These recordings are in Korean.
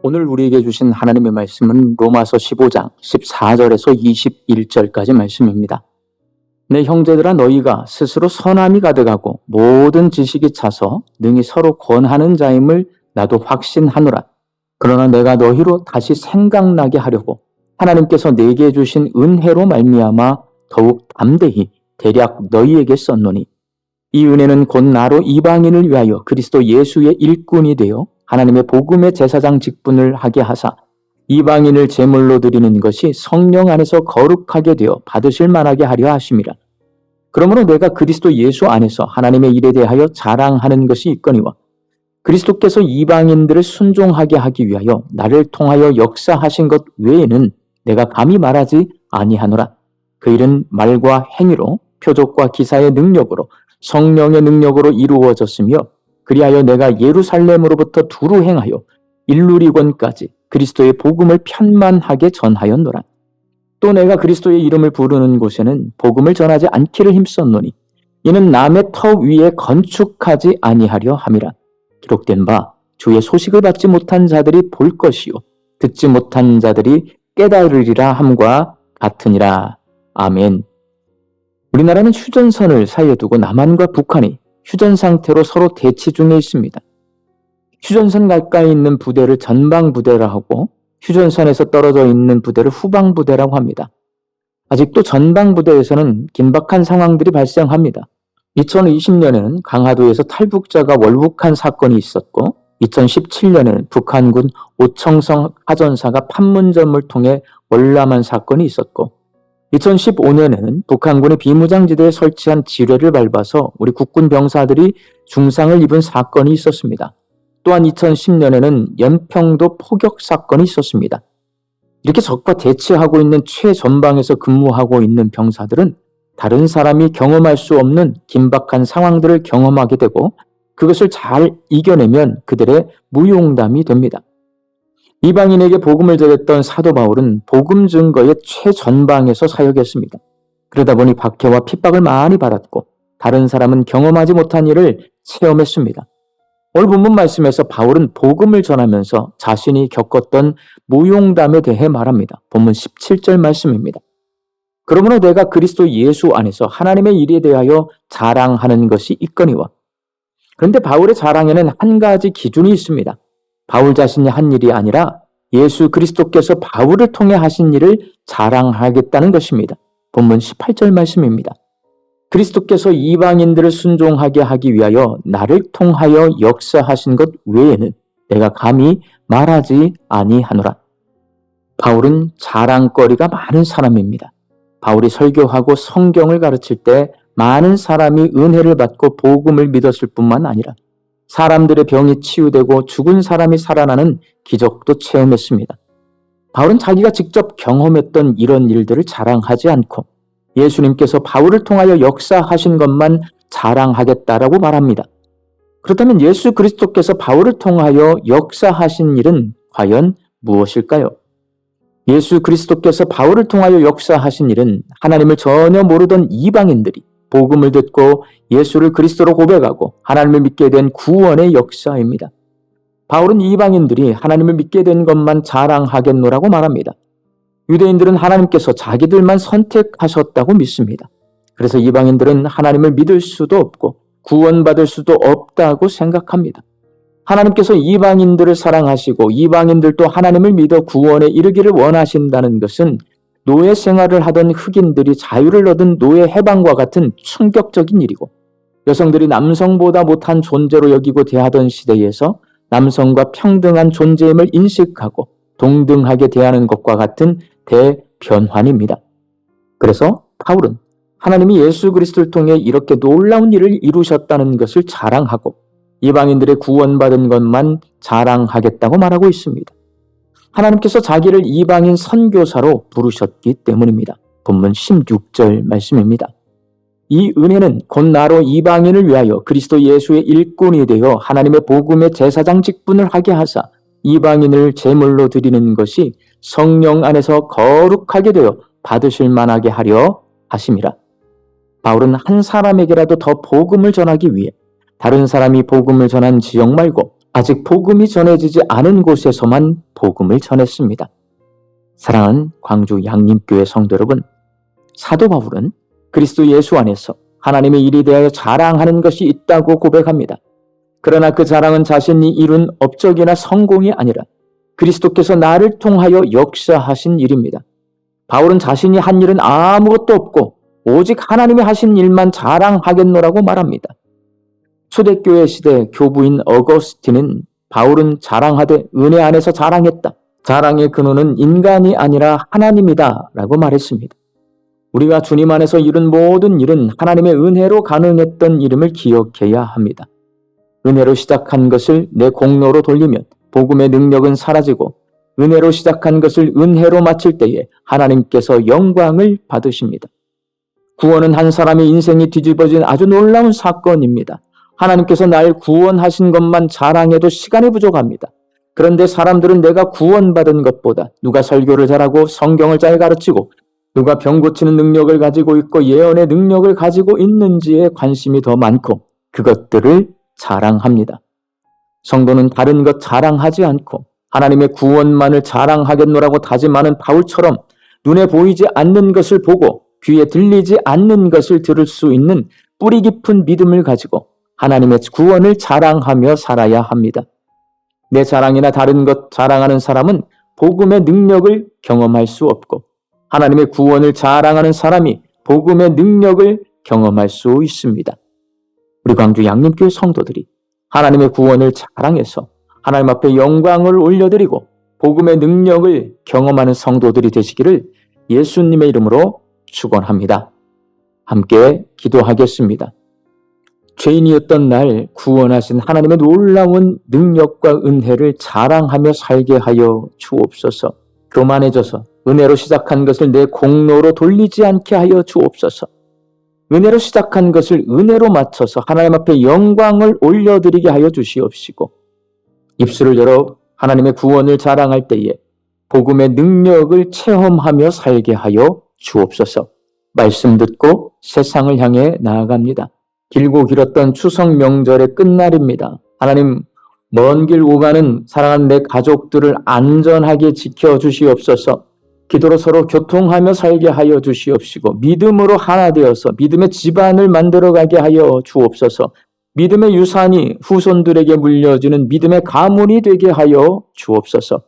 오늘 우리에게 주신 하나님의 말씀은 로마서 15장 14절에서 21절까지 말씀입니다. 내 형제들아, 너희가 스스로 선함이 가득하고 모든 지식이 차서 능히 서로 권하는 자임을 나도 확신하노라. 그러나 내가 너희로 다시 생각나게 하려고 하나님께서 내게 주신 은혜로 말미암아 더욱 담대히 대략 너희에게 썼노니, 이 은혜는 곧 나로 이방인을 위하여 그리스도 예수의 일꾼이 되어 하나님의 복음의 제사장 직분을 하게 하사 이방인을 제물로 드리는 것이 성령 안에서 거룩하게 되어 받으실 만하게 하려 하심이라. 그러므로 내가 그리스도 예수 안에서 하나님의 일에 대하여 자랑하는 것이 있거니와 그리스도께서 이방인들을 순종하게 하기 위하여 나를 통하여 역사하신 것 외에는 내가 감히 말하지 아니하노라. 그 일은 말과 행위로, 표적과 기사의 능력으로, 성령의 능력으로 이루어졌으며, 그리하여 내가 예루살렘으로부터 두루 행하여 일루리곤까지 그리스도의 복음을 편만하게 전하였노라. 또 내가 그리스도의 이름을 부르는 곳에는 복음을 전하지 않기를 힘썼노니, 이는 남의 터 위에 건축하지 아니하려 함이라. 기록된 바 주의 소식을 받지 못한 자들이 볼 것이요 듣지 못한 자들이 깨달으리라 함과 같으니라. 아멘. 우리나라는 휴전선을 사이에 두고 남한과 북한이 휴전 상태로 서로 대치 중에 있습니다. 휴전선 가까이 있는 부대를 전방 부대라 하고 휴전선에서 떨어져 있는 부대를 후방 부대라고 합니다. 아직도 전방 부대에서는 긴박한 상황들이 발생합니다. 2020년에는 강화도에서 탈북자가 월북한 사건이 있었고, 2017년에는 북한군 오청성 하전사가 판문점을 통해 월남한 사건이 있었고, 2015년에는 북한군이 비무장지대에 설치한 지뢰를 밟아서 우리 국군 병사들이 중상을 입은 사건이 있었습니다. 또한 2010년에는 연평도 포격 사건이 있었습니다. 이렇게 적과 대치하고 있는 최전방에서 근무하고 있는 병사들은 다른 사람이 경험할 수 없는 긴박한 상황들을 경험하게 되고, 그것을 잘 이겨내면 그들의 무용담이 됩니다. 이방인에게 복음을 전했던 사도 바울은 복음 증거의 최전방에서 사역했습니다. 그러다 보니 박해와 핍박을 많이 받았고 다른 사람은 경험하지 못한 일을 체험했습니다. 오늘 본문 말씀에서 바울은 복음을 전하면서 자신이 겪었던 무용담에 대해 말합니다. 본문 17절 말씀입니다. 그러므로 내가 그리스도 예수 안에서 하나님의 일에 대하여 자랑하는 것이 있거니와. 그런데 바울의 자랑에는 한 가지 기준이 있습니다. 바울 자신이 한 일이 아니라 예수 그리스도께서 바울을 통해 하신 일을 자랑하겠다는 것입니다. 본문 18절 말씀입니다. 그리스도께서 이방인들을 순종하게 하기 위하여 나를 통하여 역사하신 것 외에는 내가 감히 말하지 아니하노라. 바울은 자랑거리가 많은 사람입니다. 바울이 설교하고 성경을 가르칠 때 많은 사람이 은혜를 받고 복음을 믿었을 뿐만 아니라 사람들의 병이 치유되고 죽은 사람이 살아나는 기적도 체험했습니다. 바울은 자기가 직접 경험했던 이런 일들을 자랑하지 않고 예수님께서 바울을 통하여 역사하신 것만 자랑하겠다라고 말합니다. 그렇다면 예수 그리스도께서 바울을 통하여 역사하신 일은 과연 무엇일까요? 예수 그리스도께서 바울을 통하여 역사하신 일은 하나님을 전혀 모르던 이방인들이 복음을 듣고 예수를 그리스도로 고백하고 하나님을 믿게 된 구원의 역사입니다. 바울은 이방인들이 하나님을 믿게 된 것만 자랑하겠노라고 말합니다. 유대인들은 하나님께서 자기들만 선택하셨다고 믿습니다. 그래서 이방인들은 하나님을 믿을 수도 없고 구원받을 수도 없다고 생각합니다. 하나님께서 이방인들을 사랑하시고 이방인들도 하나님을 믿어 구원에 이르기를 원하신다는 것은 노예 생활을 하던 흑인들이 자유를 얻은 노예 해방과 같은 충격적인 일이고, 여성들이 남성보다 못한 존재로 여기고 대하던 시대에서 남성과 평등한 존재임을 인식하고 동등하게 대하는 것과 같은 대변환입니다. 그래서 바울은 하나님이 예수 그리스도를 통해 이렇게 놀라운 일을 이루셨다는 것을 자랑하고 이방인들의 구원받은 것만 자랑하겠다고 말하고 있습니다. 하나님께서 자기를 이방인 선교사로 부르셨기 때문입니다. 본문 16절 말씀입니다. 이 은혜는 곧 나로 이방인을 위하여 그리스도 예수의 일꾼이 되어 하나님의 복음의 제사장 직분을 하게 하사 이방인을 제물로 드리는 것이 성령 안에서 거룩하게 되어 받으실 만하게 하려 하심이라. 바울은 한 사람에게라도 더 복음을 전하기 위해 다른 사람이 복음을 전한 지역 말고 아직 복음이 전해지지 않은 곳에서만 복음을 전했습니다. 사랑하는 광주 양림교회 성도 여러분, 사도 바울은 그리스도 예수 안에서 하나님의 일에 대하여 자랑하는 것이 있다고 고백합니다. 그러나 그 자랑은 자신이 이룬 업적이나 성공이 아니라 그리스도께서 나를 통하여 역사하신 일입니다. 바울은 자신이 한 일은 아무것도 없고 오직 하나님이 하신 일만 자랑하겠노라고 말합니다. 초대교회 시대 교부인 어거스틴은 바울은 자랑하되 은혜 안에서 자랑했다. 자랑의 근원은 인간이 아니라 하나님이다 라고 말했습니다. 우리가 주님 안에서 이룬 모든 일은 하나님의 은혜로 가능했던 이름을 기억해야 합니다. 은혜로 시작한 것을 내 공로로 돌리면 복음의 능력은 사라지고 은혜로 시작한 것을 은혜로 마칠 때에 하나님께서 영광을 받으십니다. 구원은 한 사람의 인생이 뒤집어진 아주 놀라운 사건입니다. 하나님께서 날 구원하신 것만 자랑해도 시간이 부족합니다. 그런데 사람들은 내가 구원받은 것보다 누가 설교를 잘하고 성경을 잘 가르치고 누가 병 고치는 능력을 가지고 있고 예언의 능력을 가지고 있는지에 관심이 더 많고 그것들을 자랑합니다. 성도는 다른 것 자랑하지 않고 하나님의 구원만을 자랑하겠노라고 다짐하는 바울처럼 눈에 보이지 않는 것을 보고 귀에 들리지 않는 것을 들을 수 있는 뿌리 깊은 믿음을 가지고 하나님의 구원을 자랑하며 살아야 합니다. 내 자랑이나 다른 것 자랑하는 사람은 복음의 능력을 경험할 수 없고 하나님의 구원을 자랑하는 사람이 복음의 능력을 경험할 수 있습니다. 우리 광주 양림교회 성도들이 하나님의 구원을 자랑해서 하나님 앞에 영광을 올려드리고 복음의 능력을 경험하는 성도들이 되시기를 예수님의 이름으로 축원합니다. 함께 기도하겠습니다. 죄인이었던 날 구원하신 하나님의 놀라운 능력과 은혜를 자랑하며 살게 하여 주옵소서. 교만해져서 은혜로 시작한 것을 내 공로로 돌리지 않게 하여 주옵소서. 은혜로 시작한 것을 은혜로 맞춰서 하나님 앞에 영광을 올려드리게 하여 주시옵시고 입술을 열어 하나님의 구원을 자랑할 때에 복음의 능력을 체험하며 살게 하여 주옵소서. 말씀 듣고 세상을 향해 나아갑니다. 길고 길었던 추석 명절의 끝날입니다. 하나님, 먼 길 오가는 사랑하는 내 가족들을 안전하게 지켜주시옵소서. 기도로 서로 교통하며 살게 하여 주시옵시고 믿음으로 하나 되어서 믿음의 집안을 만들어가게 하여 주옵소서. 믿음의 유산이 후손들에게 물려지는 믿음의 가문이 되게 하여 주옵소서.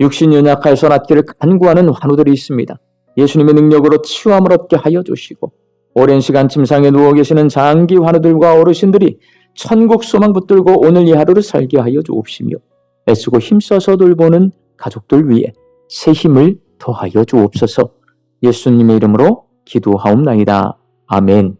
육신 연약하여서 낫기를 간구하는 환우들이 있습니다. 예수님의 능력으로 치유함을 얻게 하여 주시고 오랜 시간 침상에 누워 계시는 장기 환우들과 어르신들이 천국 소망 붙들고 오늘 이 하루를 살게 하여 주옵시며 애쓰고 힘써서 돌보는 가족들 위해 새 힘을 더하여 주옵소서. 예수님의 이름으로 기도하옵나이다. 아멘.